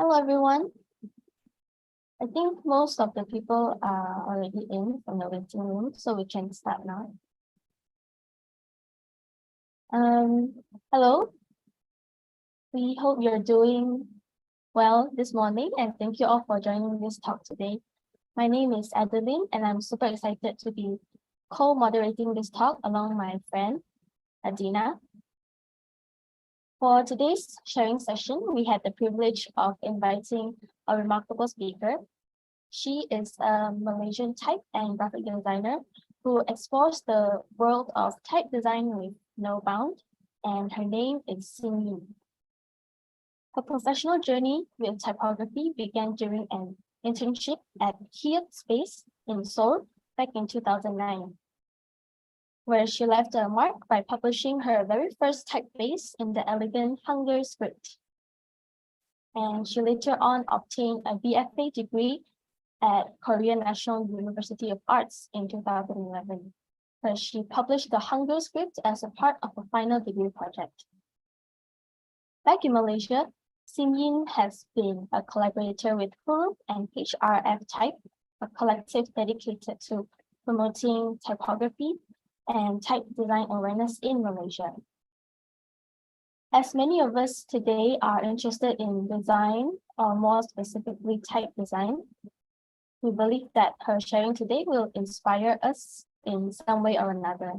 Hello, everyone. I think most of the people are already in from the waiting room, so we can start now. Hello. We hope you're doing well this morning, and thank you all for joining this talk today. My name is Adeline, and I'm super excited to be co-moderating this talk along my friend, Adina. For today's sharing session, we had the privilege of inviting a remarkable speaker. She is a Malaysian type and graphic designer who explores the world of type design with no bound, and her name is Hsin Yin. Her professional journey with typography began during an internship at HRF Space in Seoul back in 2009, where she left a mark by publishing her very first typeface in the elegant Hangul script. And she later on obtained a BFA degree at Korean National University of Arts in 2011, where she published the Hangul script as a part of a final degree project. Back in Malaysia, Hsin Yin has been a collaborator with Huruf and HRF Type, a collective dedicated to promoting typography and type design awareness in Malaysia. As many of us today are interested in design, or more specifically type design, we believe that her sharing today will inspire us in some way or another.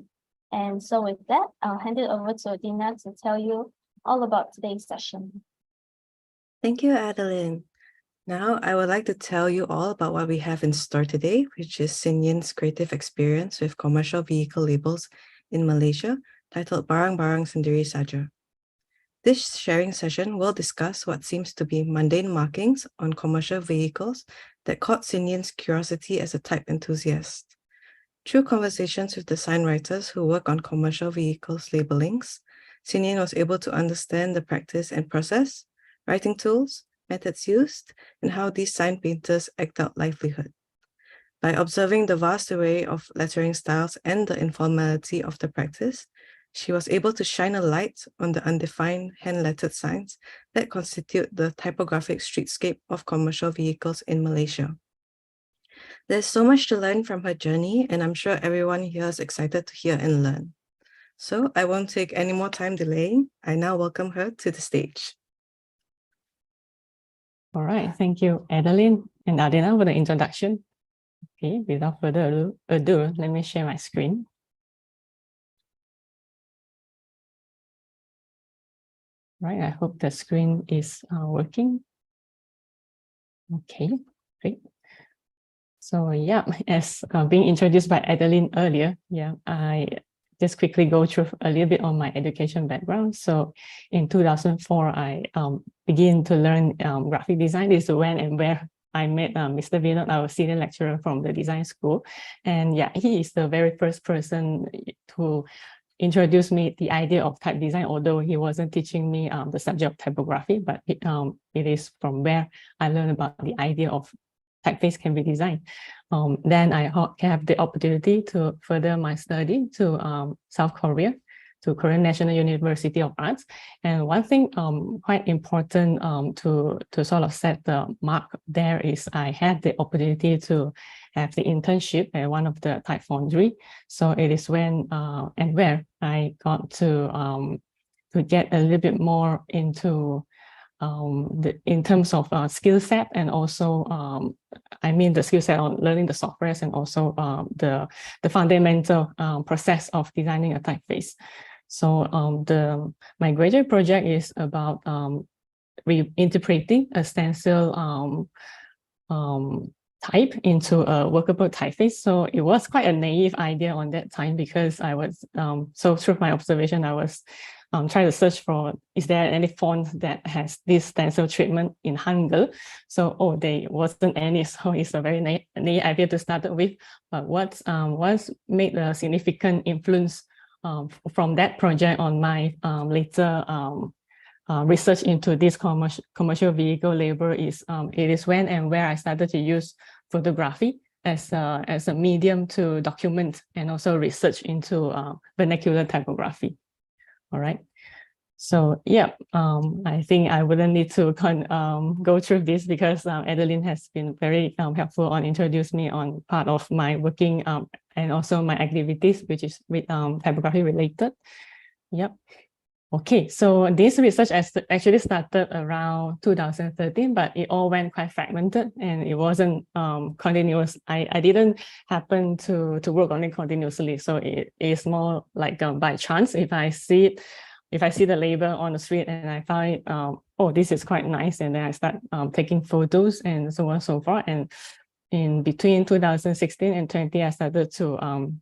And so with that, I'll hand it over to Adina to tell you all about today's session. Thank you, Adeline. Now, I would like to tell you all about what we have in store today, which is Hsin Yin's creative experience with commercial vehicle labels in Malaysia, titled "BARANG² SENDIRI S'JA." This sharing session will discuss what seems to be mundane markings on commercial vehicles that caught Hsin Yin's curiosity as a type enthusiast. Through conversations with design writers who work on commercial vehicles labelings, Hsin Yin was able to understand the practice and process, writing tools, methods used, and how these sign painters act out livelihood. By observing the vast array of lettering styles and the informality of the practice, she was able to shine a light on the undefined hand-lettered signs that constitute the typographic streetscape of commercial vehicles in Malaysia. There's so much to learn from her journey, and I'm sure everyone here is excited to hear and learn. So I won't take any more time delaying. I now welcome her to the stage. All right, thank you, Adeline and Adina, for the introduction. Okay, without further ado, let me share my screen. Right, I hope the screen is working. Okay, great. So yeah, as being introduced by Adeline earlier, I just quickly go through a little bit on my education background. So in 2004, I began to learn graphic design. This is when and where I met Mr. Vinod, our senior lecturer from the design school. And yeah, he is the very first person to introduce me the idea of type design, although he wasn't teaching me the subject of typography, but it is from where I learned about the idea of typeface can be designed. Then I have the opportunity to further my study to South Korea, to Korean National University of Arts. And one thing quite important to sort of set the mark there is I had the opportunity to have the internship at one of the type foundry. So it is when and where I got to get a little bit more into in terms of skill set, and also I mean the skill set on learning the softwares, and also the fundamental process of designing a typeface. So my graduate project is about reinterpreting a stencil type into a workable typeface. So it was quite a naive idea on that time, because I was so through my observation, I was trying to search for, is there any font that has this stencil treatment in Hangul? So, there wasn't any. So it's a very naive idea to start with. But what made a significant influence from that project on my later research into this commercial vehicle label is it is when and where I started to use photography as a medium to document and also research into vernacular typography. All right. So yeah, I think I wouldn't need to go through this because Adeline has been very helpful on introducing me on part of my working and also my activities, which is with typography related. Yep. Okay, so this research actually started around 2013, but it all went quite fragmented and it wasn't continuous. I didn't happen to work on it continuously, so it is more like by chance. If I see the label on the street and I find, oh, this is quite nice, and then I start taking photos and so on and so forth. And in between 2016 and 20, I started to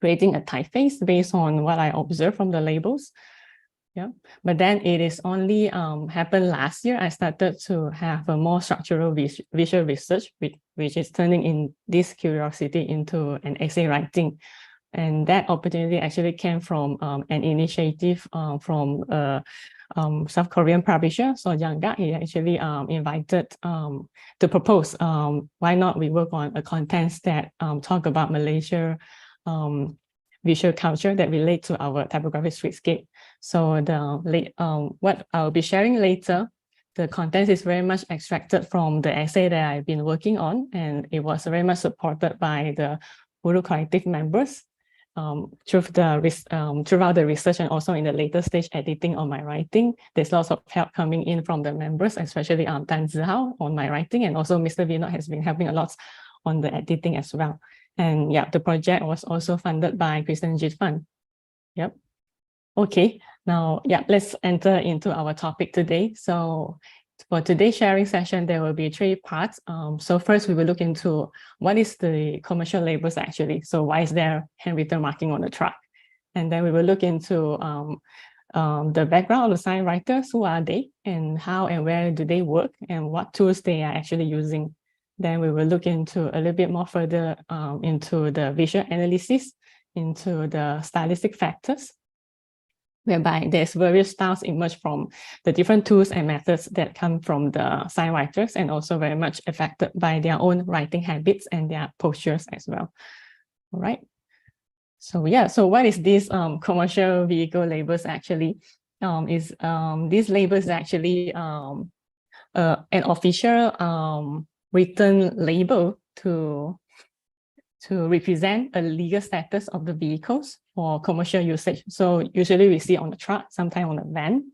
creating a typeface based on what I observed from the labels. Yeah, but then it is only happened last year. I started to have a more structural visual research, which is turning in this curiosity into an essay writing. And that opportunity actually came from an initiative from South Korean publisher, BARANG². He actually invited to propose, why not we work on a content that talk about Malaysia visual culture that relate to our typographic streetscape. So what I'll be sharing later, the content is very much extracted from the essay that I've been working on, and it was very much supported by the Guru Collective members throughout the research and also in the later stage editing on my writing. There's lots of help coming in from the members, especially Dan Zihao on my writing, and also Mr. Vinod has been helping a lot on the editing as well. And yeah, the project was also funded by Christian Jit Fund. Yep. Okay, now, yeah, let's enter into our topic today. So for today's sharing session, there will be 3 parts. So first we will look into what is the commercial labels actually. So why is there handwritten marking on the truck? And then we will look into the background of the sign writers, who are they and how and where do they work and what tools they are actually using. Then we will look into a little bit more further into the visual analysis, into the stylistic factors, whereby there's various styles emerge from the different tools and methods that come from the sign writers, and also very much affected by their own writing habits and their postures as well. All right. So yeah, so what is this commercial vehicle labels actually? These labels actually an official written label to represent a legal status of the vehicles for commercial usage. So usually we see on the truck, sometimes on the van,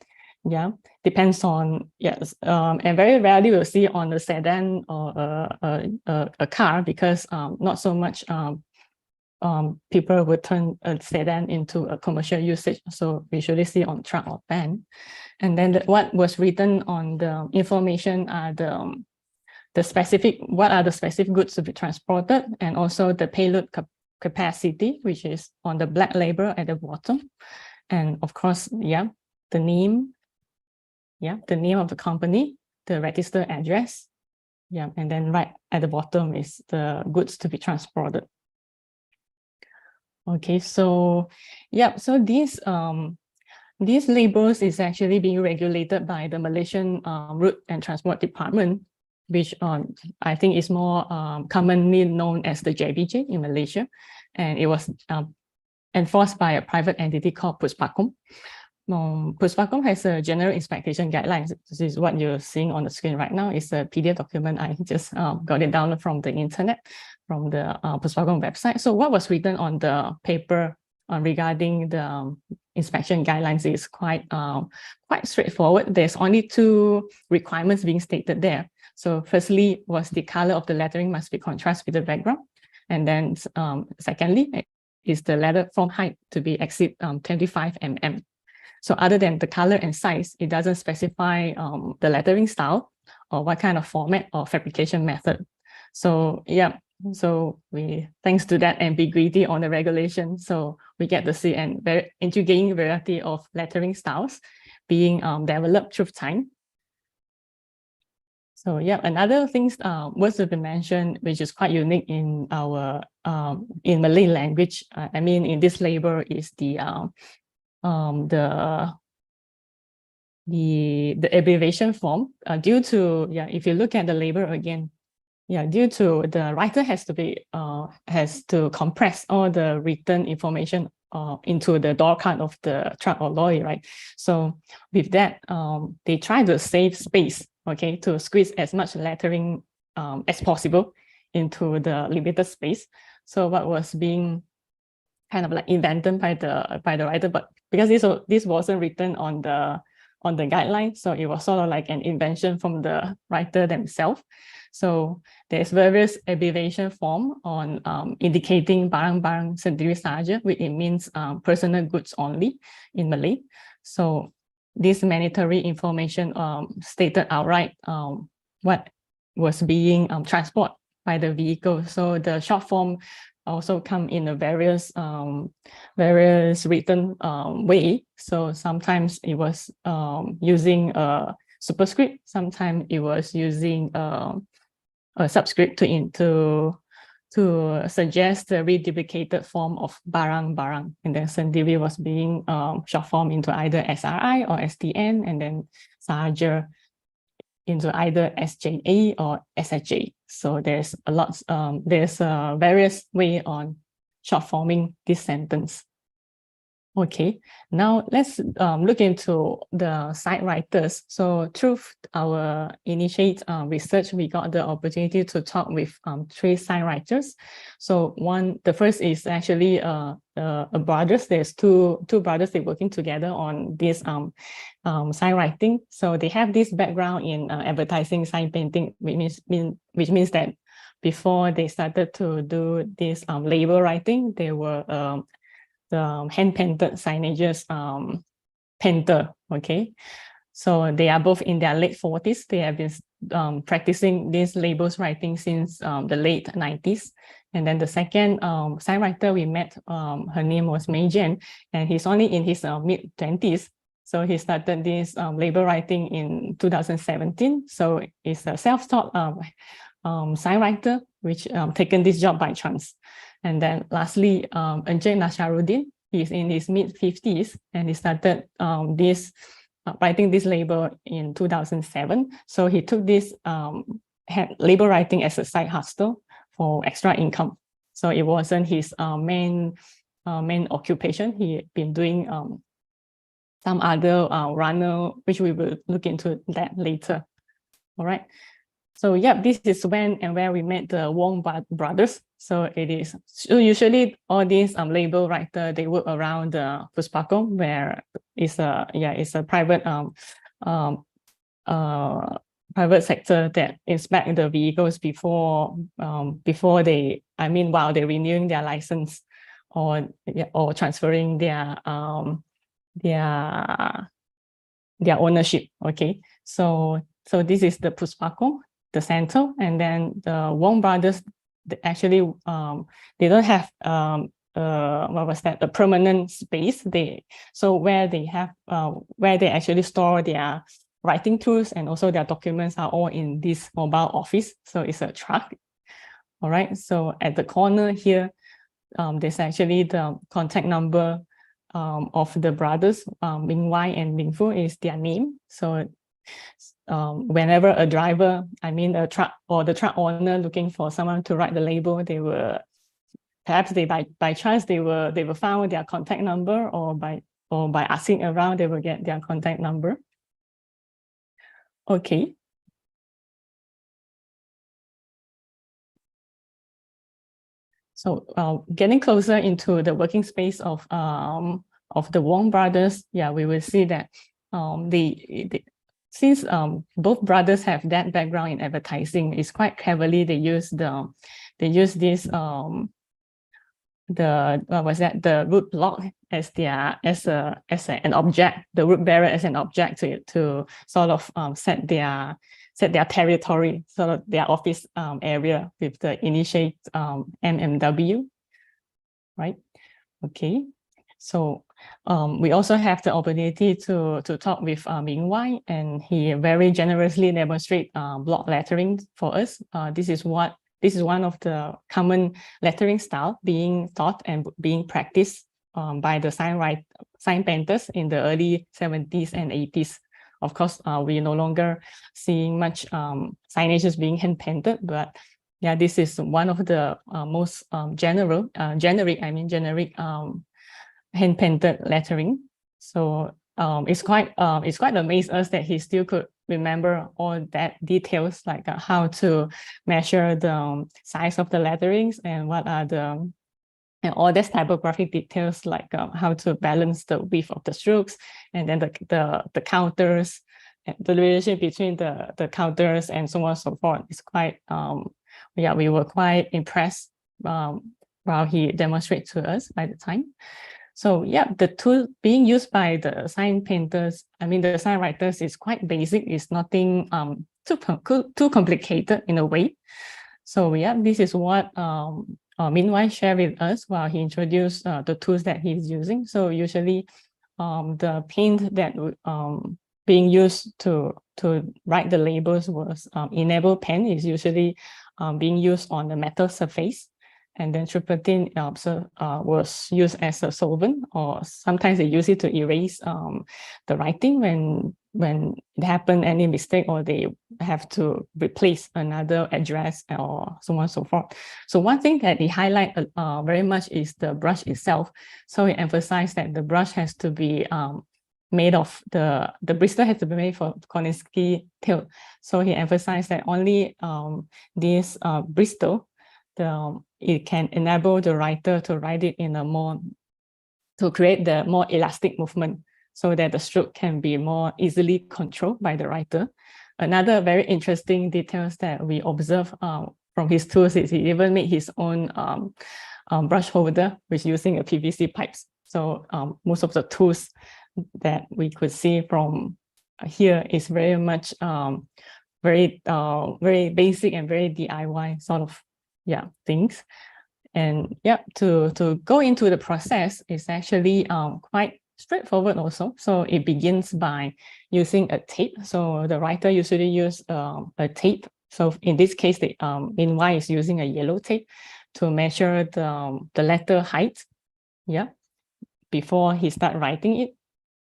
yeah, depends on, yes, and very rarely we'll see on the sedan or a car, because not so much people would turn a sedan into a commercial usage. So we usually see on truck or van. And then what was written on the information are what are the specific goods to be transported, and also the payload capacity, which is on the black label at the bottom. And of course, yeah, the name of the company, the register address, yeah, and then right at the bottom is the goods to be transported. Okay, so yeah, so these labels is actually being regulated by the Malaysian Route and Transport Department, which I think is more commonly known as the JBJ in Malaysia. And it was enforced by a private entity called Puspakom. Puspakom has a general inspection guidelines. This is what you're seeing on the screen right now. It's a PDF document. I just got it downloaded from the internet, from the Puspakom website. So what was written on the paper regarding the inspection guidelines is quite straightforward. There's only 2 requirements being stated there. So firstly was the color of the lettering must be contrast with the background. And then secondly is the letter font height to be exceed 25 mm. So other than the color and size, it doesn't specify the lettering style or what kind of format or fabrication method. So yeah, so thanks to that ambiguity on the regulation, so we get to see an very intriguing variety of lettering styles being developed through time. So yeah, another things was to be mentioned, which is quite unique in our in Malay language. I mean, in this label is the abbreviation form. Due to, yeah, if you look at the label again, yeah, due to the writer has to compress all the written information into the door card of the truck or lorry, right? So with that, they try to save space, okay, to squeeze as much lettering as possible into the limited space. So what was being kind of like invented by the writer, but because this wasn't written on the guideline, so it was sort of like an invention from the writer themselves. So there's various abbreviation form on indicating barang-barang sendiri saja, which it means personal goods only in Malay. So this mandatory information stated outright what was being transported by the vehicle. So the short form also come in a various written way. So sometimes it was using a superscript, sometimes it was using a subscript to suggest the reduplicated form of barang-barang, and then sendiri was being short form into either SRI or STN, and then saja into either SJA or SHA. So there's a lot, there's various way on short forming this sentence. Okay, now let's look into the site writers. So through our initiate research, we got the opportunity to talk with 3 site writers. So the first is actually brothers. There's two brothers, they're working together on this sign writing. So they have this background in advertising, sign painting, which means that before they started to do this label writing, they were the hand-painted signages painter, okay? So they are both in their late 40s. They have been practicing these labels writing since the late 90s. And then the second sign writer we met, her name was Mei Jian, and he's only in his mid-20s. So he started this label writing in 2017. So it's a self-taught sign writer, which taken this job by chance. And then lastly, Encik Nasharuddin, he's in his mid-50s, and he started writing this label in 2007. So he took this label writing as a side hustle for extra income. So it wasn't his main occupation. He had been doing some other runner, which we will look into that later. All right. So yeah, this is when and where we met the Wong brothers. So usually all these label writer, they work around the Puspakom, where it's a private private sector that inspect the vehicles before while they're renewing their license or transferring their ownership. Okay, so this is the Puspakom, the center, and then the Wong brothers, actually they don't have a permanent space. Where they actually store their writing tools and also their documents are all in this mobile office. So it's a truck. All right, so at the corner here, there's actually the contact number of the brothers. Ming Wai and Ming Fu is their name. So whenever a driver, a truck or the truck owner looking for someone to write the label, they were perhaps by chance they will find their contact number, or by asking around they will get their contact number. Okay. So getting closer into the working space of the Wong brothers, yeah, we will see that since both brothers have that background in advertising, it's quite heavily they use this the root block as an object, the root bearer as an object to sort of set their territory, sort of their office area with the initiate MMW, right? Okay, so we also have the opportunity to talk with Ming Wai, and he very generously demonstrate block lettering for us. This is one of the common lettering style being taught and being practiced by the sign painters in the early 70s and 80s. Of course, we no longer seeing much signages being hand painted, but yeah, this is one of the most generic hand painted lettering. So it's quite amazed us that he still could remember all that details, like how to measure the size of the letterings and what are the and all these typographic details, like how to balance the width of the strokes, and then the counters, and the relationship between the counters, and so on and so forth. It's quite yeah, we were quite impressed while he demonstrated to us by the time. So yeah, the tool being used by the sign painters, I mean the sign writers, is quite basic. It's nothing too complicated in a way. So yeah, this is what Min shared with us while he introduced the tools that he's using. So usually the paint that being used to write the labels was enable pen is usually being used on the metal surface. And then turpentine was used as a solvent, or sometimes they use it to erase the writing when it happened any mistake, or they have to replace another address, or so on and so forth. So one thing that he highlight very much is the brush itself. So he emphasized that the brush has to be made of the bristle has to be made for Koniski tail. So he emphasized that only this bristle, it can enable the writer to write it in a more, to create the more elastic movement, so that the stroke can be more easily controlled by the writer. Another very interesting details that we observe from his tools is he even made his own brush holder, which using a PVC pipes. So most of the tools that we could see from here is very much very basic and very DIY sort of things. And to go into the process is actually quite straightforward also. So it begins by using a tape. So the writer usually use a tape. So in this case, the Min is using a yellow tape to measure the letter height, before he start writing it.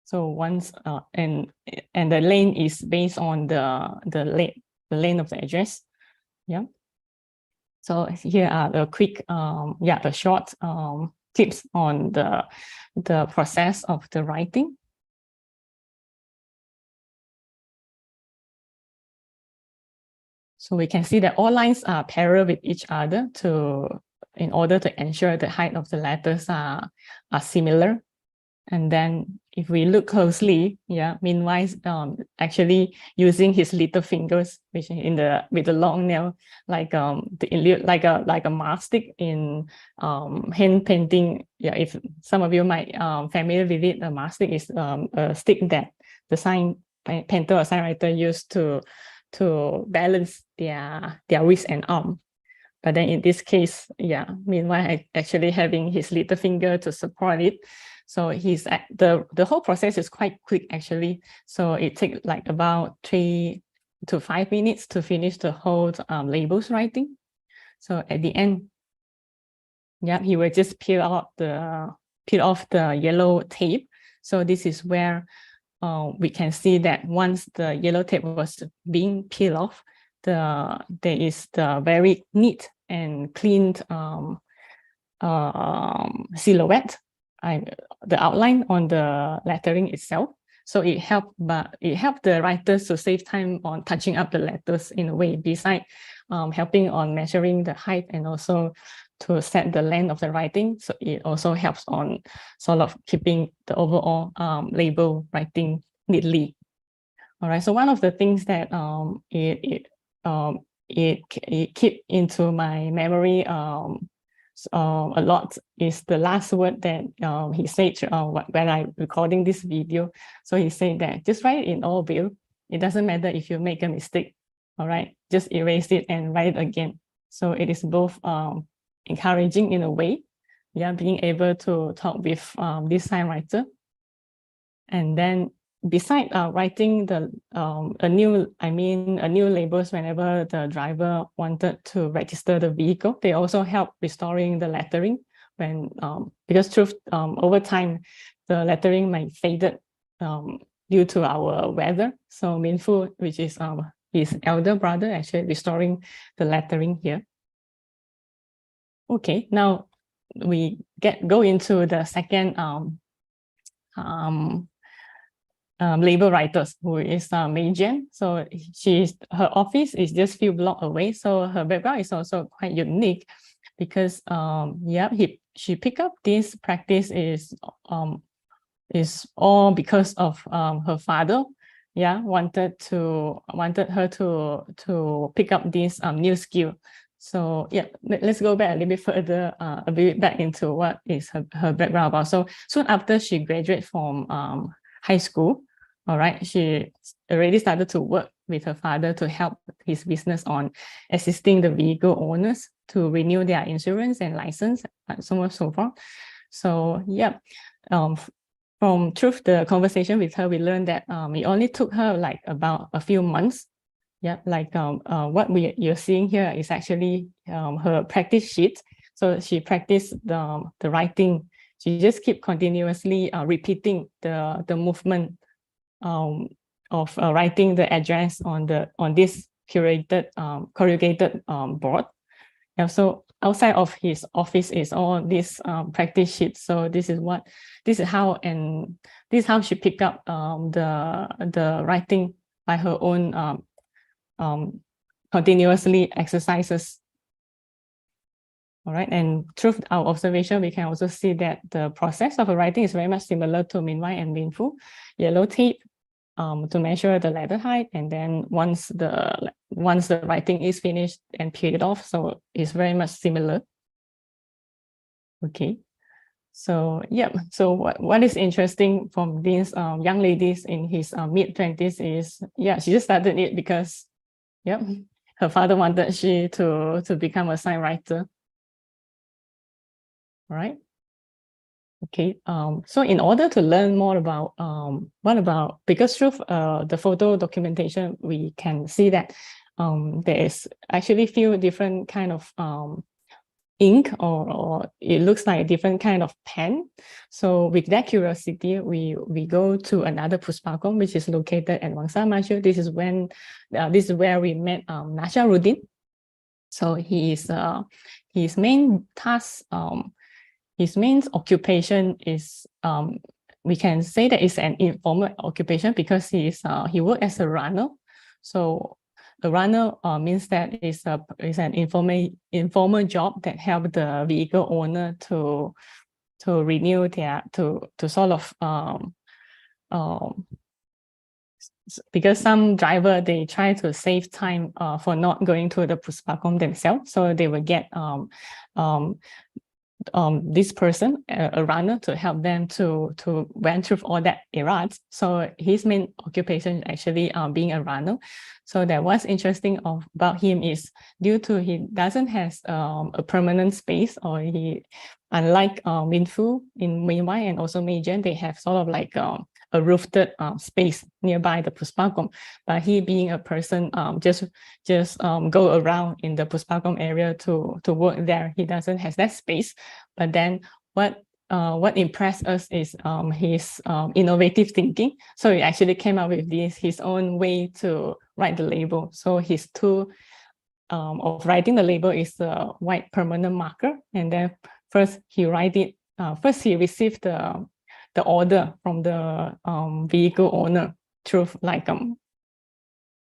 So once and the length is based on the length of the address, So here are the quick, the short tips on the process of the writing. So we can see that all lines are parallel with each other in order to ensure the height of the letters are similar. And then if we look closely, meanwhile, actually using his little fingers, which with the long nail, like a mastic in hand painting. If some of you might familiar with it, a mastic is a stick that the sign painter or sign writer used to balance their wrist and arm. But then in this case, meanwhile actually having his little finger to support it. So the whole process is quite quick actually. So it takes like about 3 to 5 minutes to finish the whole labels writing. So at the end, he will just peel off the yellow tape. So this is where we can see that once the yellow tape was being peeled off, there is the very neat and clean silhouette, the outline on the lettering itself. So it helped the writers to save time on touching up the letters in a way, besides helping on measuring the height and also to set the length of the writing. So it also helps on sort of keeping the overall label writing neatly. All right. So one of the things that it keep into my memory a lot is the last word that he said when I recording this video. So he said that just write it in all bill. It doesn't matter if you make a mistake. All right, just erase it and write it again. So it is both encouraging in a way, being able to talk with this sign writer. And then besides writing a new labels whenever the driver wanted to register the vehicle, they also help restoring the lettering because over time the lettering might faded due to our weather. So Min Fu, which is his elder brother, actually restoring the lettering here. Okay, now go into the second label writers, who is Mei Jian. So her office is just few blocks away. So her background is also quite unique because she picked up this practice is all because of her father. Wanted her to pick up this new skill. So let's go back a little bit further, a bit back into what is her background about. So soon after she graduated from high school, all right, she already started to work with her father to help his business on assisting the vehicle owners to renew their insurance and license, and so on and so forth. So through the conversation with her, we learned that it only took her like about a few months. What you're seeing here is actually her practice sheet. So she practiced the writing. She just keep continuously repeating the movement of writing the address on this curated corrugated board. So outside of his office is all this practice sheets. So this is how she picked up the writing by her own continuously exercises. All right, and through our observation, we can also see that the process of writing is very much similar to Minwai and Minfu. Yellow tape to measure the letter height, and then once the writing is finished and peeled off, so it's very much similar. Okay, so so what is interesting from these young ladies in his mid-20s is she just started it because her father wanted she to become a sign writer. All right. Okay, so in order to learn more about because through the photo documentation, we can see that there is actually few different kind of ink, or it looks like a different kind of pen. So with that curiosity, we go to another Puspakom, which is located at Wangsa Maju. This is where we met Nasharuddin. So his main task, his main occupation is, we can say that it's an informal occupation because he worked as a runner. So a runner means that it's an informal job that help the vehicle owner to renew to sort of because some driver, they try to save time for not going to the Puspakom themselves, so they will get this person, a runner, to help them to went through all that errands. So his main occupation is actually being a runner. So that what's interesting about him is due to he doesn't have a permanent space, or he, unlike Minfu in Minwai and also Mei Jian, they have sort of like a roofed space nearby the Puspakom. But he, being a person, just go around in the Puspakom area to work there. He doesn't have that space. But then what impressed us is his innovative thinking. So he actually came up with his own way to write the label. So his tool of writing the label is the white permanent marker, and then first he write it. First he received the order from the vehicle owner through like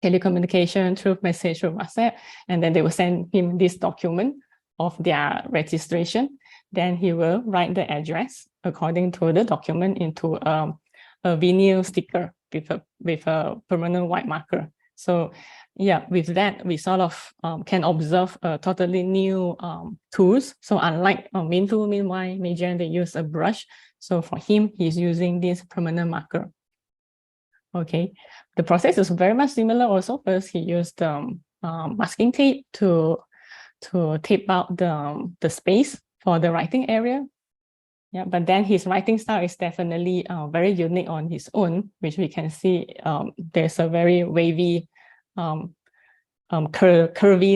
telecommunication, through message, through WhatsApp, and then they will send him this document of their registration. Then he will write the address according to the document into a vinyl sticker with a permanent white marker. So with that, we sort of can observe a totally new tools. So unlike Minfu, Minwai, Mei Jian, they use a brush. So for him, he's using this permanent marker. Okay, the process is very much similar also. First, he used masking tape to tape out the space for the writing area. But then his writing style is definitely very unique on his own, which we can see there's a very wavy, curvy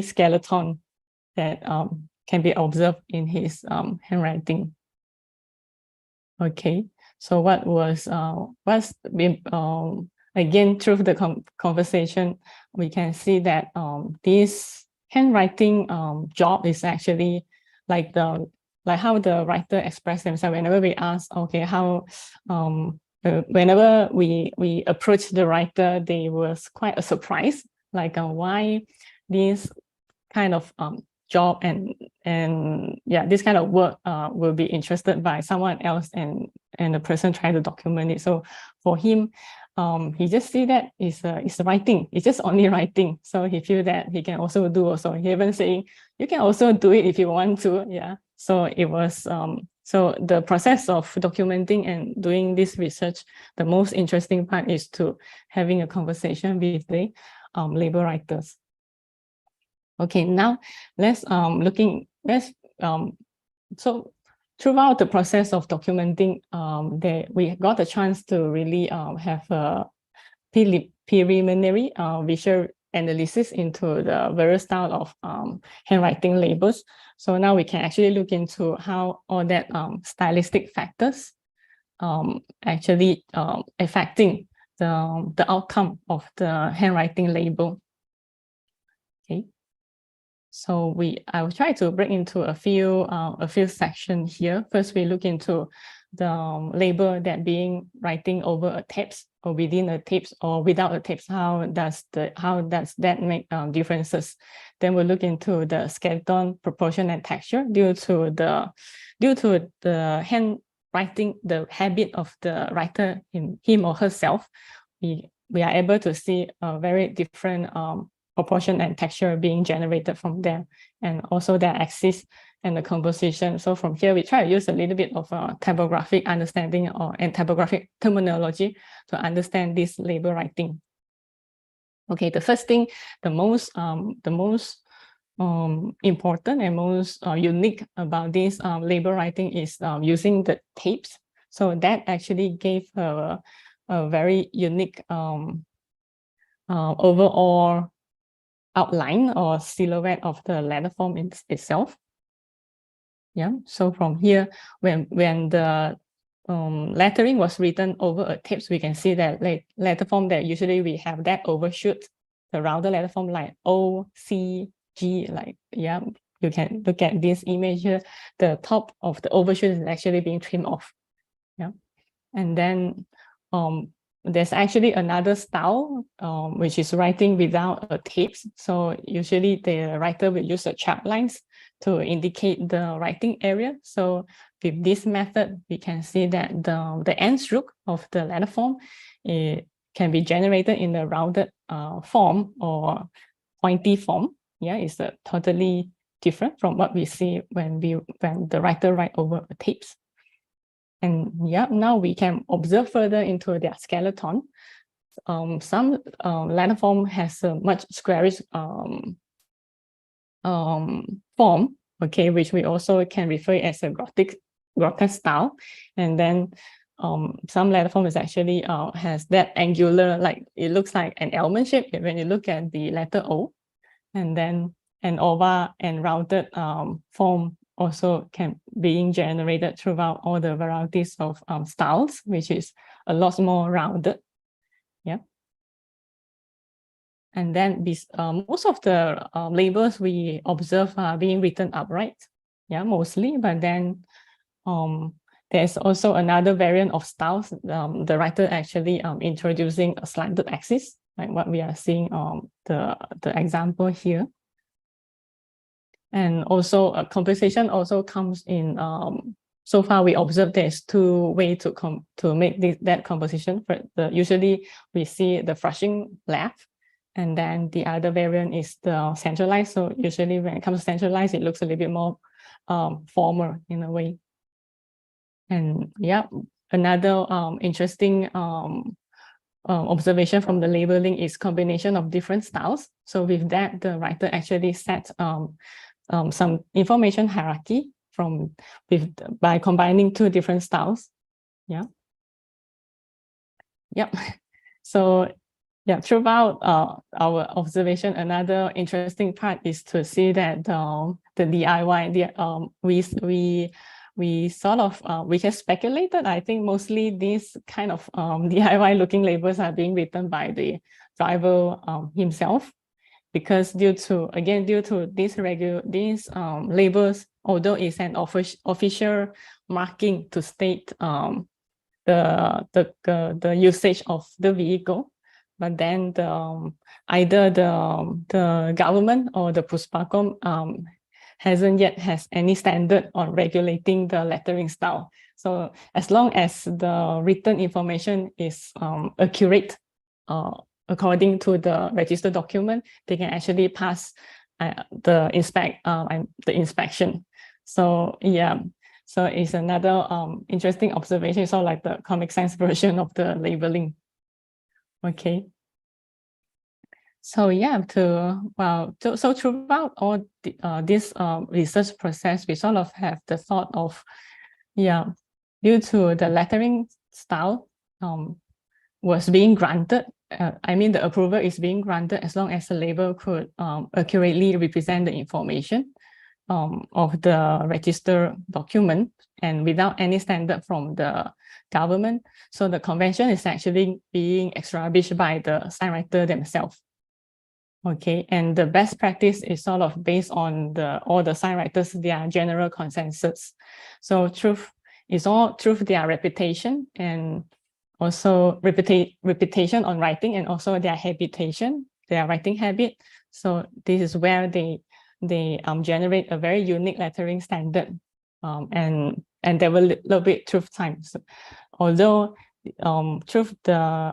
skeleton that can be observed in his handwriting. Okay, so again, through the conversation, we can see that this handwriting job is actually like the like how the writer express themselves. Whenever we ask, okay, how whenever we approach the writer, they was quite a surprise, like why this kind of job and yeah, this kind of work will be interested by someone else, and the person try to document it. So for him, he just see that it's writing, it's just only writing. So he feel that he can also do also. He even saying you can also do it if you want to. Yeah. So it was so the process of documenting and doing this research, the most interesting part is to having a conversation with the label writers. Okay, now let's so throughout the process of documenting, we got a chance to really have a preliminary visual analysis into the various style of handwriting labels. So now we can actually look into how all that stylistic factors actually affecting the outcome of the handwriting label. Okay. So I will try to break into a few sections here. First, we look into the label that being writing over a text or within a text or without a text. How does that make differences? Then we'll look into the skeleton, proportion, and texture due to the handwriting, the habit of the writer in him or herself. We are able to see a very different proportion and texture being generated from there, and also their axis and the composition. So from here, we try to use a little bit of typographic understanding and typographic terminology to understand this label writing. Okay, the first thing, the most important and most unique about this label writing is using the tapes. So that actually gave a very unique overall outline or silhouette of the letter form itself. Yeah, so from here, when the lettering was written over a text, we can see that letter form that usually we have that overshoot, the rounder letter form like O, C, G, like, yeah, you can look at this image here. The top of the overshoot is actually being trimmed off. Yeah, and then there's actually another style, which is writing without a text. So usually the writer will use the chart lines to indicate the writing area. So with this method, we can see that the end stroke of the letter form can be generated in a rounded form or pointy form. Yeah, it's totally different from what we see when the writer write over a text. And yeah, now we can observe further into their skeleton. Some letter form has a much squarish form, okay, which we also can refer as a Gothic style. And then some letter form is actually has that angular, like it looks like an almond shape when you look at the letter O. And then an oval and rounded form also can being generated throughout all the varieties of styles, which is a lot more rounded. Yeah. And then this most of the labels we observe are being written upright. Yeah, mostly. But then there's also another variant of styles. The writer actually introducing a slanted axis, like what we are seeing the example here. And also composition also comes in. So far we observed there's two ways to make that composition. Usually we see the flushing left, and then the other variant is the centralized. So usually when it comes to centralized, it looks a little bit more formal in a way. And yeah, another interesting observation from the labeling is combination of different styles. So with that, the writer actually sets some information hierarchy by combining two different styles. Yeah. Yep. So yeah, throughout our observation, another interesting part is to see that the DIY, we sort of we can speculate that I think mostly these kind of DIY looking labels are being written by the driver himself. because due to these labels, although it's an official marking to state the usage of the vehicle, but then either the government or the Puspakom hasn't yet has any standard on regulating the lettering style. So as long as the written information is accurate according to the registered document, they can actually pass the inspection. So yeah, so it's another interesting observation. It's all like the Comic Sans version of the labeling. Okay. So yeah, so throughout all this research process, we sort of have the thought of, yeah, due to the lettering style was being granted, I mean the approval is being granted as long as the label could accurately represent the information of the registered document and without any standard from the government. So the convention is actually being established by the signwriter themselves. Okay, and the best practice is sort of based on all the signwriters, their general consensus. So truth is all through their reputation and also reputation on writing and also their habitation, their writing habit. So this is where they generate a very unique lettering standard and develop through time. So, although our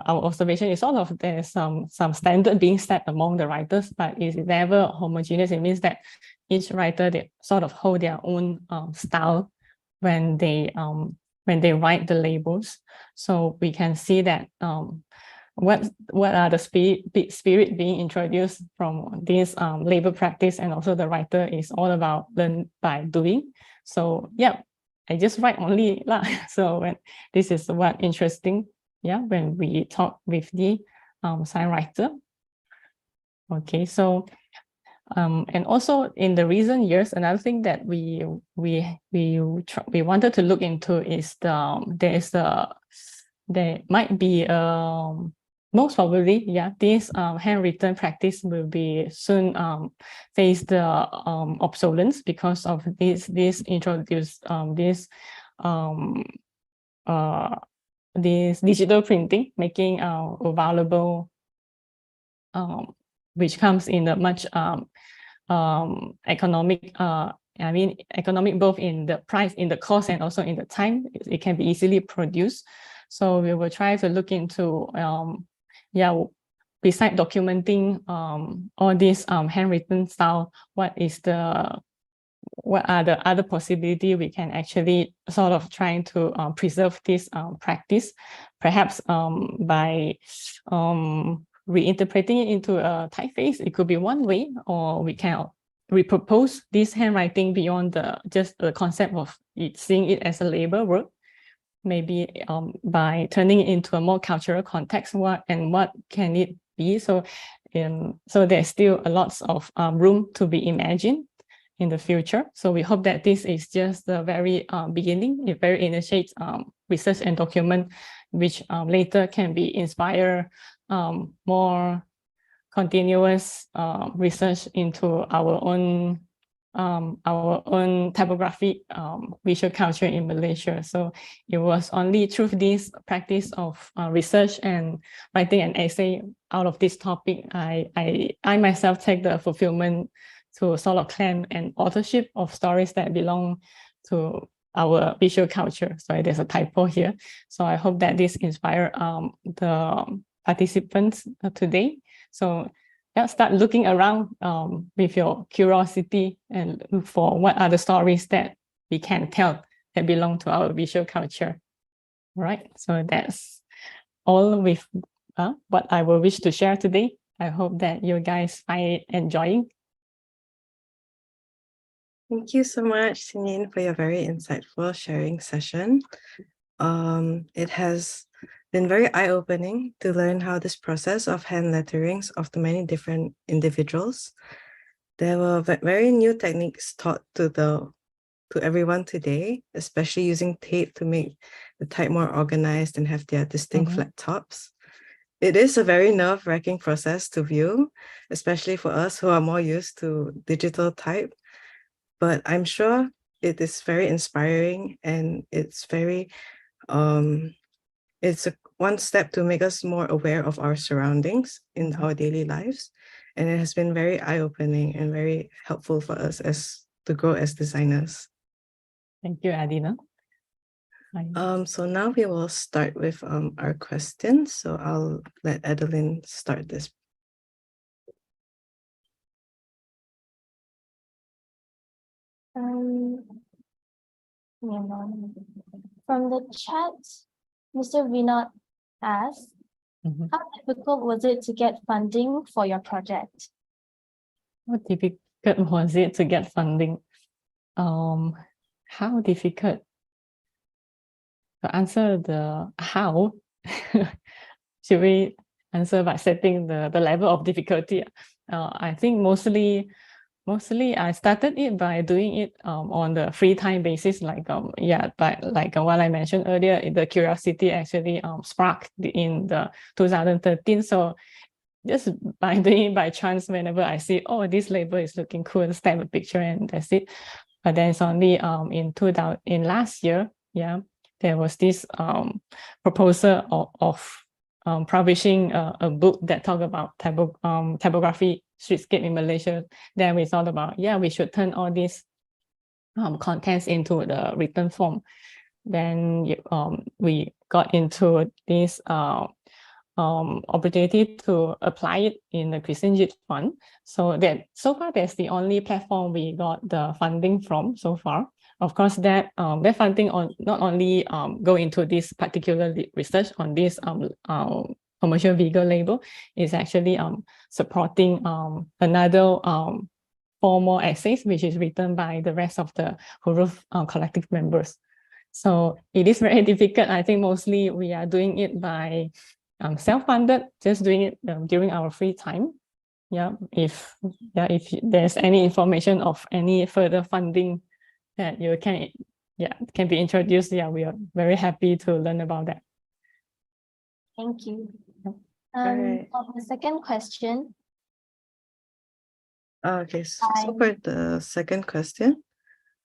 observation is sort of there's some standard being set among the writers, but it's never homogeneous. It means that each writer, they sort of hold their own style when they write the labels. So we can see that what are the spirit being introduced from this label practice, and also the writer is all about learn by doing. So yeah, I just write only lah. So when this is what interesting, yeah, when we talk with the signwriter. Okay, so and also in the recent years, another thing that we wanted to look into is there might be most probably, yeah, this handwritten practice will be soon face the obsolescence because of this digital printing making available, which comes in a much economic economic both in the price, in the cost, and also in the time. It can be easily produced. So we will try to look into besides documenting all this handwritten style, what are the other possibility we can actually sort of trying to preserve this practice, perhaps by reinterpreting it into a typeface. It could be one way, or we can repropose this handwriting beyond just the concept of seeing it as a labor work. Maybe by turning it into a more cultural context, what can it be? So there's still a lot of room to be imagined in the future. So we hope that this is just the very beginning, a very initiate research and document, which later can be inspire more continuous research into our own typographic visual culture in Malaysia. So it was only through this practice of research and writing an essay out of this topic, I myself take the fulfillment to sort of claim an authorship of stories that belong to our visual culture. So there's a typo here. So I hope that this inspire the participants today. So start looking around with your curiosity and look for what are the stories that we can tell that belong to our visual culture. All right, so that's all with what I will wish to share today. I hope that you guys find enjoying. Thank you so much, Hsin Yin, for your very insightful sharing session. It has been very eye-opening to learn how this process of hand letterings of the many different individuals. There were very new techniques taught to everyone today, especially using tape to make the type more organized and have their distinct flat tops. It is a very nerve-wracking process to view, especially for us who are more used to digital type. But I'm sure it is very inspiring, and it's very it's one step to make us more aware of our surroundings in our daily lives. And it has been very eye-opening and very helpful for us to grow as designers. Thank you, Adina. So now we will start with our questions. So I'll let Adeline start this. From the chat, Mr. Vinod asked, how difficult was it to get funding for your project? How difficult was it to get funding? How difficult? To answer the how, should we answer by setting the level of difficulty? I think mostly I started it by doing it on the free time basis, like what I mentioned earlier, the curiosity actually sparked in the 2013. So just by doing it by chance, whenever I see, oh, this label is looking cool, snap a picture and that's it. But then it's only in last year, there was this proposal of publishing a book that talked about typography streetscape in Malaysia. Then we thought about, we should turn all these contents into the written form. Then we got into this opportunity to apply it in the Christian Youth Fund. So far that's the only platform we got the funding from so far. Of course, that funding not only go into this particular research on this commercial vehicle label, is actually supporting another 4 more essays, which is written by the rest of the HRF collective members. So it is very difficult. I think mostly we are doing it by self-funded, just doing it during our free time. If there's any information of any further funding that you can be introduced, we are very happy to learn about that. Thank you. Right. On the second question. Okay, so for the second question,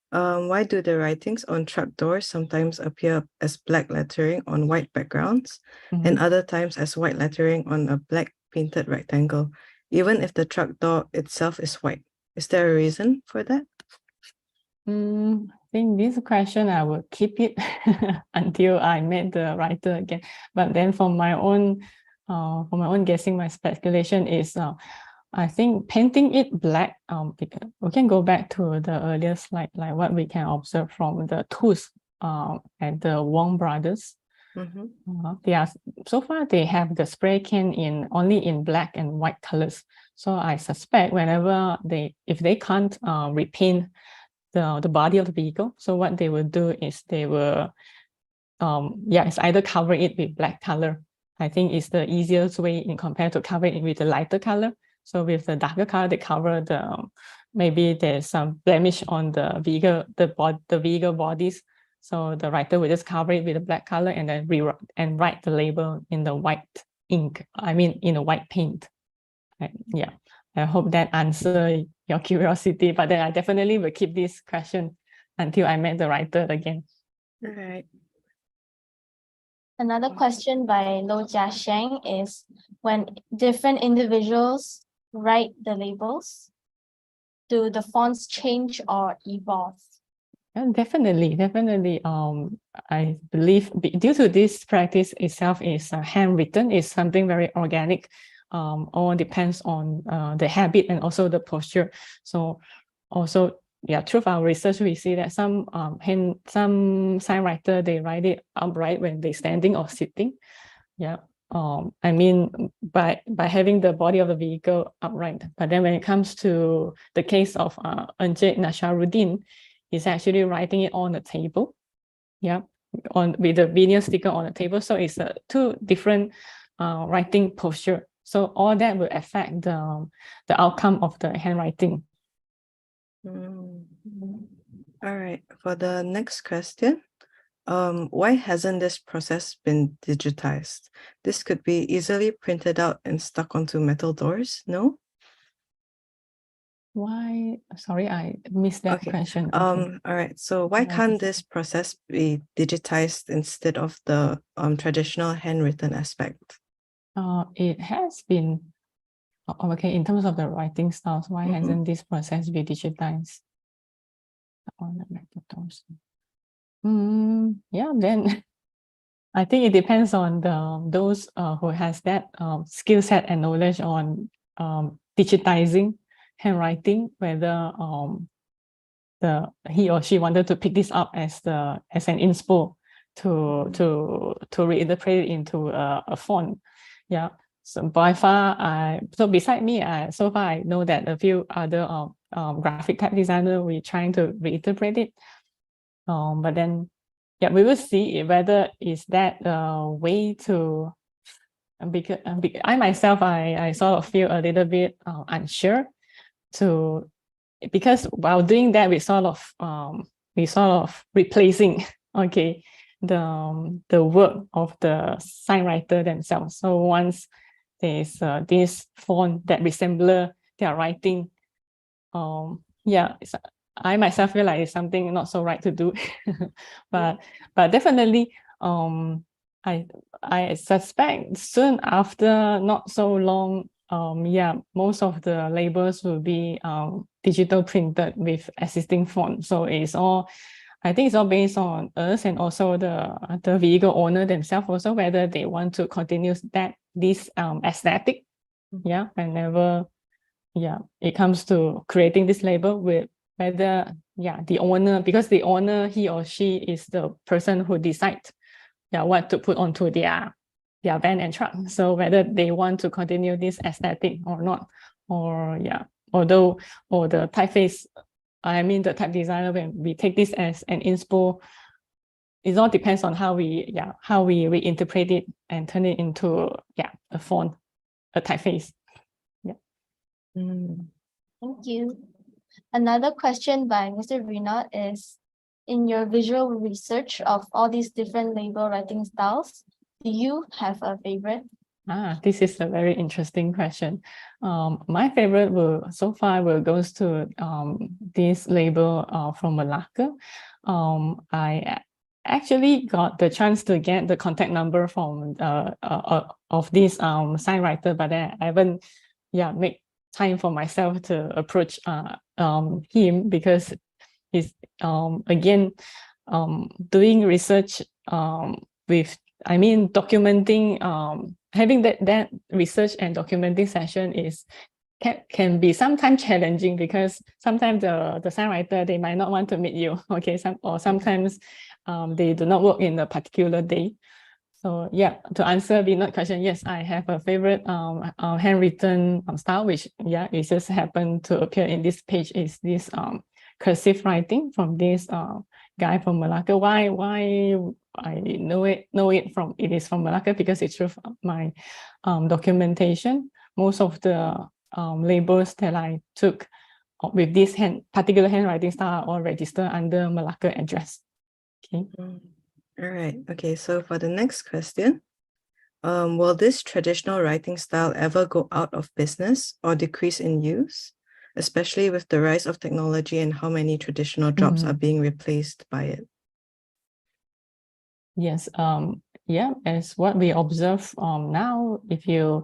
why do the writings on truck doors sometimes appear as black lettering on white backgrounds and other times as white lettering on a black painted rectangle, even if the truck door itself is white? Is there a reason for that? I think this question I will keep it until I met the writer again. But then for my own guessing, my speculation is I think painting it black, because we can go back to the earlier slide, like what we can observe from the tools at the Wong brothers. So far they have the spray can only in black and white colors. So I suspect whenever if they can't repaint the body of the vehicle, so what they will do is they will it's either cover it with black color. I think it's the easiest way in compared to cover it with a lighter color. So with the darker color, they cover maybe there's some blemish on the vehicle, the vehicle bodies. So the writer will just cover it with a black color and then rewrite and write the label in the white ink. I mean, in a white paint. I hope that answers your curiosity. But then I definitely will keep this question until I met the writer again. All right. Another question by Low Hsin Yin is, when different individuals write the labels, do the fonts change or evolve? Definitely. I believe due to this practice itself is handwritten, is something very organic. All depends on the habit and also the posture. So also, through our research, we see that some sign writer, they write it upright when they're standing or sitting. I mean, by having the body of the vehicle upright. But then when it comes to the case of Encik Nasharuddin, he's actually writing it on the table, with the vinyl sticker on the table. So it's two different writing posture. So all that will affect the outcome of the handwriting. All right. For the next question, Why hasn't this process been digitized? This could be easily printed out and stuck onto metal doors, no? Why? Sorry, I missed that Okay. question. All right. So why Why can't this- this process be digitized instead of the traditional handwritten aspect? It has been okay in terms of the writing styles. Why Mhm. hasn't this process been digitized on the methods? Yeah, then I think it depends on those who has that skill set and knowledge on digitizing handwriting, whether he or she wanted to pick this up as an inspo to reinterpret it into a font. Yeah. So by far, so beside me, so far I know that a few other graphic type designer we trying to reinterpret it. But then, yeah, we will see whether is that way to. Because I myself, I sort of feel a little bit unsure because while doing that, we sort of replacing okay the work of the sign writer themselves. So once there's this font that resemble their writing, yeah, I myself feel like it's something not so right to do, but definitely I suspect soon after, not so long, yeah, most of the labels will be digital printed with existing font. So it's all, I think it's all based on us and also the vehicle owner themselves also, whether they want to continue this aesthetic. Yeah, whenever it comes to creating this label, with whether the owner, because the owner, he or she is the person who decides what to put onto their van and truck. So whether they want to continue this aesthetic or not, or the typeface, I mean the type designer, when we take this as an inspo, it all depends on how we reinterpret it and turn it into a font, a typeface. Thank you. Another question by Mr. Rina is, in your visual research of all these different label writing styles, do you have a favorite? This is a very interesting question. My favorite so far goes to this label from Malacca. I actually got the chance to get the contact number from of this sign writer, but I haven't make time for myself to approach him, because he's again doing research with, I mean, documenting, having that research and documenting session can be sometimes challenging, because sometimes the sign writer, they might not want to meet you, okay, sometimes they do not work in a particular day. So to answer the question, yes, I have a favorite handwritten style, which it just happened to appear in this page, is this cursive writing from this guy from Malacca. Why I know it from Malacca? Because it's through my documentation. Most of the labels that I took with this particular handwriting style are all registered under Malacca address. Okay. All right. Okay. So for the next question, will this traditional writing style ever go out of business or decrease in use, especially with the rise of technology and how many traditional jobs are being replaced by it? Yes. As what we observe now, if you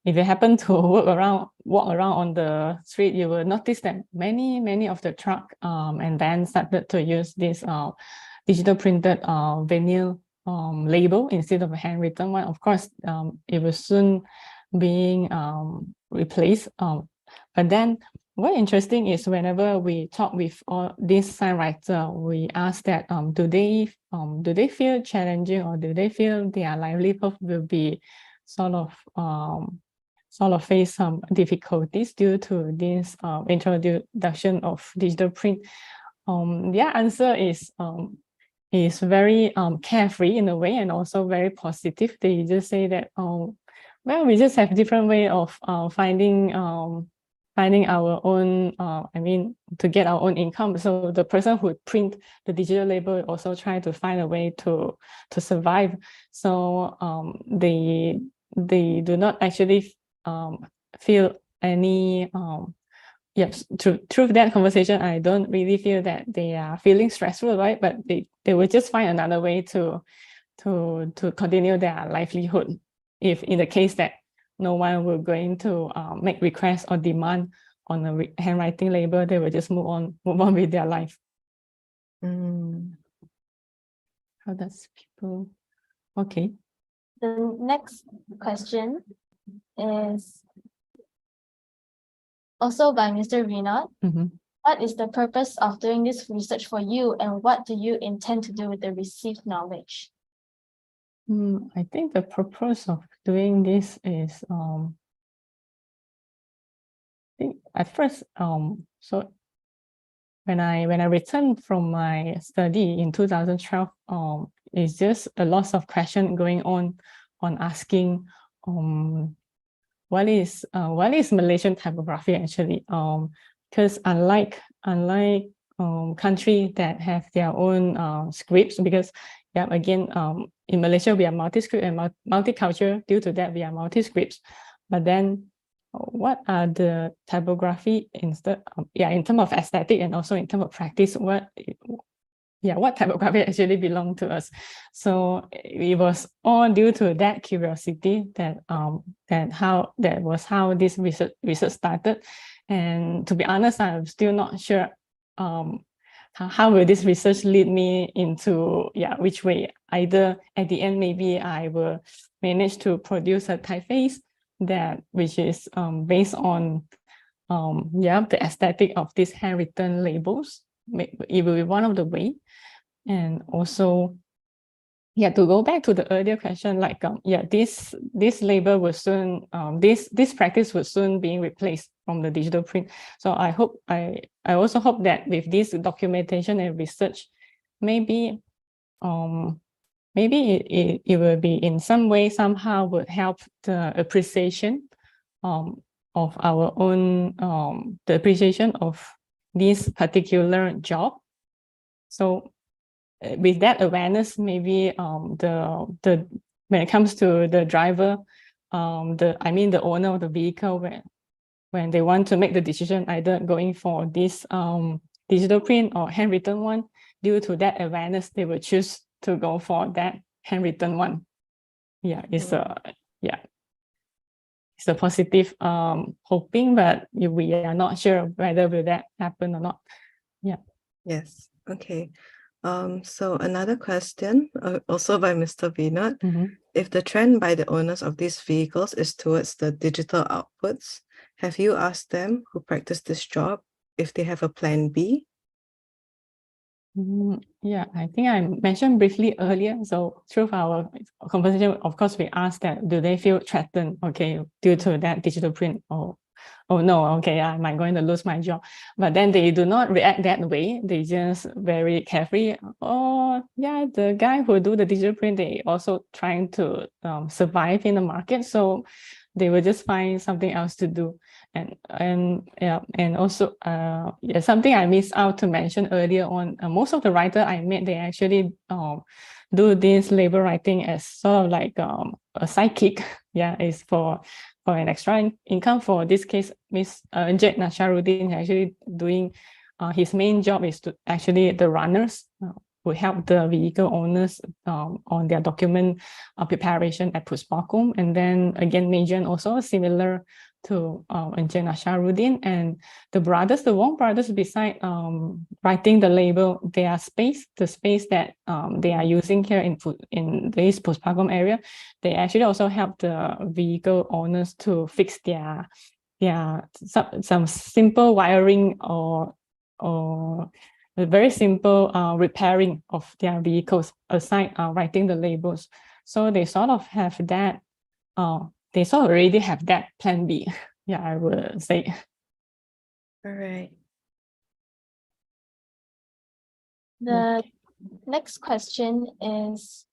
happen to walk around on the street, you will notice that many of the truck and vans started to use this digital printed vinyl label instead of a handwritten one. Of course, it will soon being replaced. But then what interesting is, whenever we talk with all these sign writer, we ask that do they feel challenging, or do they feel their livelihood will be sort of face some difficulties due to this introduction of digital print? Their answer is very carefree in a way, and also very positive. They just say that well, we just have different way of finding finding our own, to get our own income. So the person who print the digital label also try to find a way to survive. So they do not actually feel any yes, through that conversation, I don't really feel that they are feeling stressful, right? But they will just find another way to continue their livelihood. If in the case that no one will going to make requests or demand on a handwriting label, they will just move on with their life. How does people? Okay. The next question is also by Mr. Vinod. What is the purpose of doing this research for you, and what do you intend to do with the received knowledge? I think the purpose of doing this is I think at first so when I returned from my study in 2012, it's just a lot of questions going on asking what is Malaysian typography actually, because unlike country that have their own scripts, because yeah, again, in Malaysia we are multi-script and multicultural. Due to that, we are multi-scripts. But then, what are the typography in terms of aesthetic and also in terms of practice? What typography actually belong to us? So it was all due to that curiosity that was how this research started. And to be honest, I'm still not sure how will this research lead me into which way. Either at the end, maybe I will manage to produce a typeface which is based on the aesthetic of these handwritten labels. It will be one of the way. And also, to go back to the earlier question, like this label will soon this practice will soon be replaced from the digital print. So I also hope that with this documentation and research, maybe it will be in some way somehow would help the appreciation of our own the appreciation of this particular job. So with that awareness, maybe when it comes to the driver, the owner of the vehicle, when they want to make the decision either going for this digital print or handwritten one, due to that awareness, they will choose to go for that handwritten one. It's a positive hoping, but we are not sure whether will that happen or not. Yes. Okay. So another question, also by Mr. Vinod. If the trend by the owners of these vehicles is towards the digital outputs, have you asked them who practice this job if they have a plan B? I think I mentioned briefly earlier. So through our conversation, of course, we asked that, do they feel threatened, due to that digital print? Oh no, am I going to lose my job? But then they do not react that way. They just very carefree. The guy who do the digital print, they also trying to survive in the market. So they will just find something else to do. And also something I missed out to mention earlier on. Most of the writer I met, they actually do this label writing as sort of like a sidekick. It's for an extra income. For this case, Miss Eked Nasharuddin actually doing his main job is to actually the runners who help the vehicle owners on their document preparation at Puspakum. And then again, Majan also similar to Eked Nasharuddin, and the Wong brothers, beside writing the label, the space that they are using here in this Puspakum area, they actually also help the vehicle owners to fix their some simple wiring or a very simple repairing of their vehicles aside writing the labels. So they sort of have that they sort of already have that plan B. I would say. All right. The next question is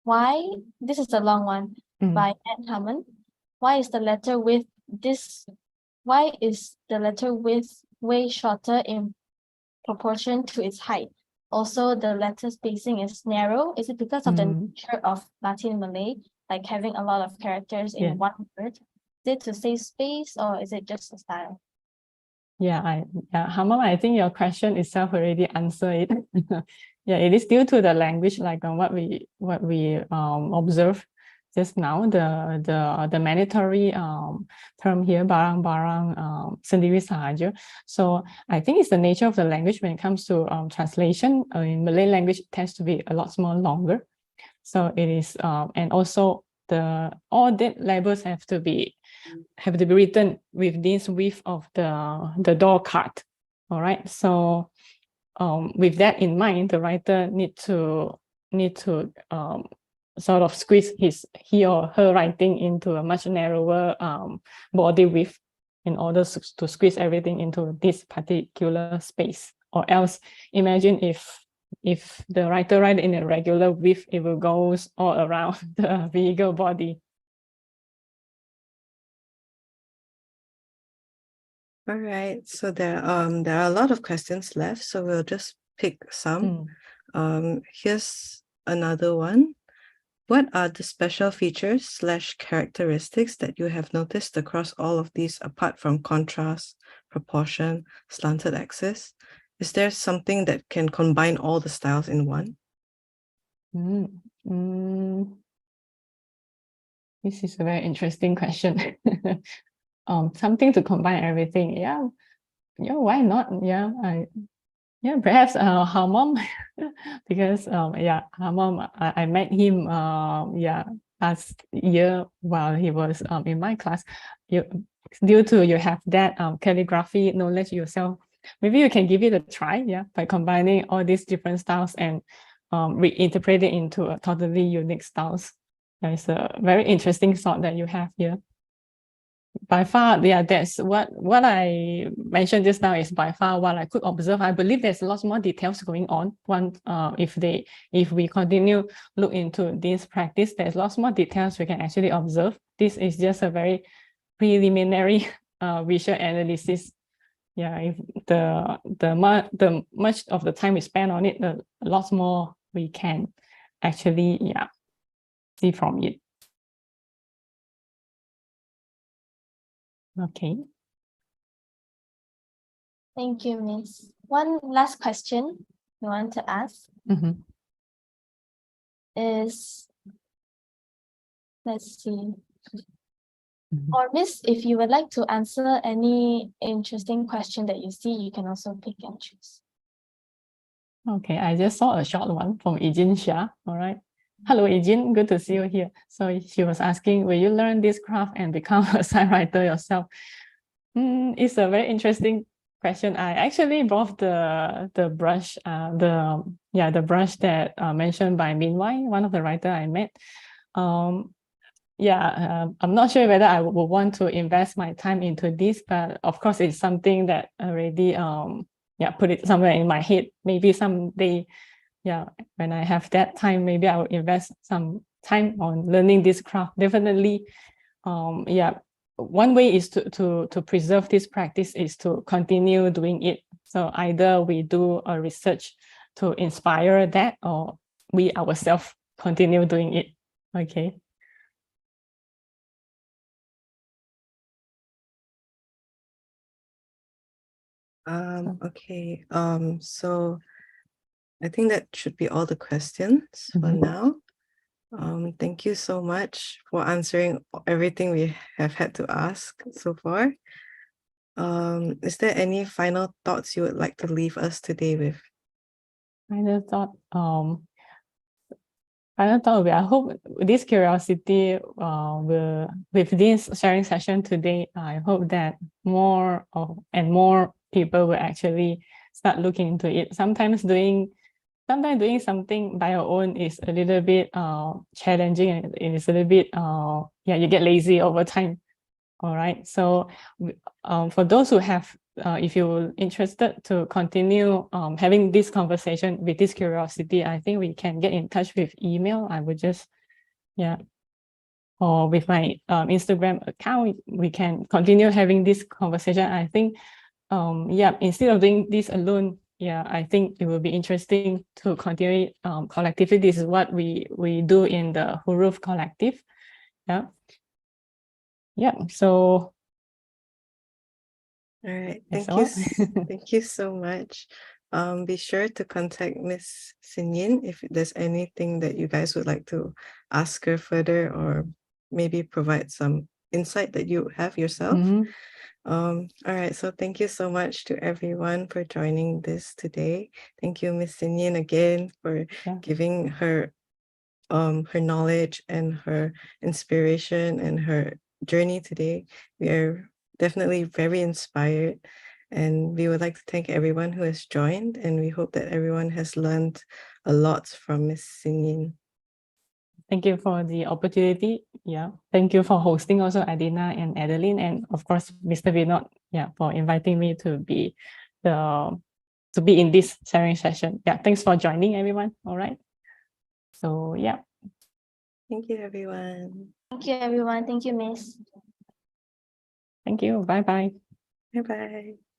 why, this is a long one, by Ed Hammond. Why is the letter with this Why is the letter width way shorter in proportion to its height? Also, the letter spacing is narrow. Is it because of the nature of Latin Malay, like having a lot of characters in one word? Is it to save space, or is it just a style? Yeah, Hamam, I think your question itself already answered it. Yeah, it is due to the language, like what we observe just now, the mandatory term here, barang sendiri sahaja. So I think it's the nature of the language when it comes to translation. In Malay language, it tends to be a lot more longer. So it is, and also all the labels have to be written with this width of the door card. All right. So with that in mind, the writer need to sort of squeeze he or her writing into a much narrower body width in order to squeeze everything into this particular space. Or else, imagine if the writer write in a regular width, it will go all around the vehicle body. All right, so there are a lot of questions left, so we'll just pick some. Here's another one. What are the special features / characteristics that you have noticed across all of these apart from contrast, proportion, slanted axis? Is there something that can combine all the styles in one? This is a very interesting question. Something to combine everything. Yeah, why not? Perhaps Hamam, because Hamam, I met him last year while he was in my class. Due to you have that calligraphy knowledge yourself, maybe you can give it a try, by combining all these different styles and reinterpret it into a totally unique styles. It's a very interesting thought that you have here. By far, that's what I mentioned just now is by far what I could observe. I believe there's lots more details going on. If we continue look into this practice, there's lots more details we can actually observe. This is just a very preliminary visual analysis. If the much of the time we spend on it, the lots more we can actually see from it. Okay. Thank you, Miss. One last question you want to ask is, let's see. Or Miss, if you would like to answer any interesting question that you see, you can also pick and choose. Okay, I just saw a short one from Ejin Xia. All right. Hello, Ejin. Good to see you here. So she was asking, will you learn this craft and become a sign writer yourself? It's a very interesting question. I actually brought the brush, the brush that mentioned by Minwai, one of the writer I met. I'm not sure whether I would want to invest my time into this, but of course it's something that already put it somewhere in my head. Maybe someday, when I have that time, maybe I will invest some time on learning this craft. Definitely, one way is to preserve this practice is to continue doing it. So either we do a research to inspire that, or we ourselves continue doing it. Okay. Okay. So I think that should be all the questions for now. Thank you so much for answering everything we have had to ask so far. Is there any final thoughts you would like to leave us today with? Final thought, I hope this curiosity will, with this sharing session today, I hope that more and more people will actually start looking into it. Sometimes doing something by your own is a little bit challenging, and it's a little bit you get lazy over time. All right. So for those who have, if you're interested to continue having this conversation with this curiosity, I think we can get in touch with email. I would just or with my Instagram account, we can continue having this conversation. I think, yeah, instead of doing this alone, yeah, I think it will be interesting to continue it collectively. This is what we do in the Huruf Collective. Yeah. Yeah. So. All right. That's Thank you. all. Thank you so much. Be sure to contact Miss Hsin Yin if there's anything that you guys would like to ask her further, or maybe provide some insight that you have yourself. Mhm. All right. So thank you so much to everyone for joining this today. Thank you, Miss Hsin Yin, again for Yeah. giving her knowledge and her inspiration and her journey today. We are definitely very inspired, and we would like to thank everyone who has joined, and we hope that everyone has learned a lot from Miss Hsin Yin. Thank you for the opportunity. Yeah. Thank you for hosting also Adina and Adeline, and of course, Mr. Vinod, yeah, for inviting me to be in this sharing session. Yeah. Thanks for joining, everyone. All right. So yeah. Thank you, everyone. Thank you, everyone. Thank you, Miss. Thank you. Bye-bye. Bye-bye.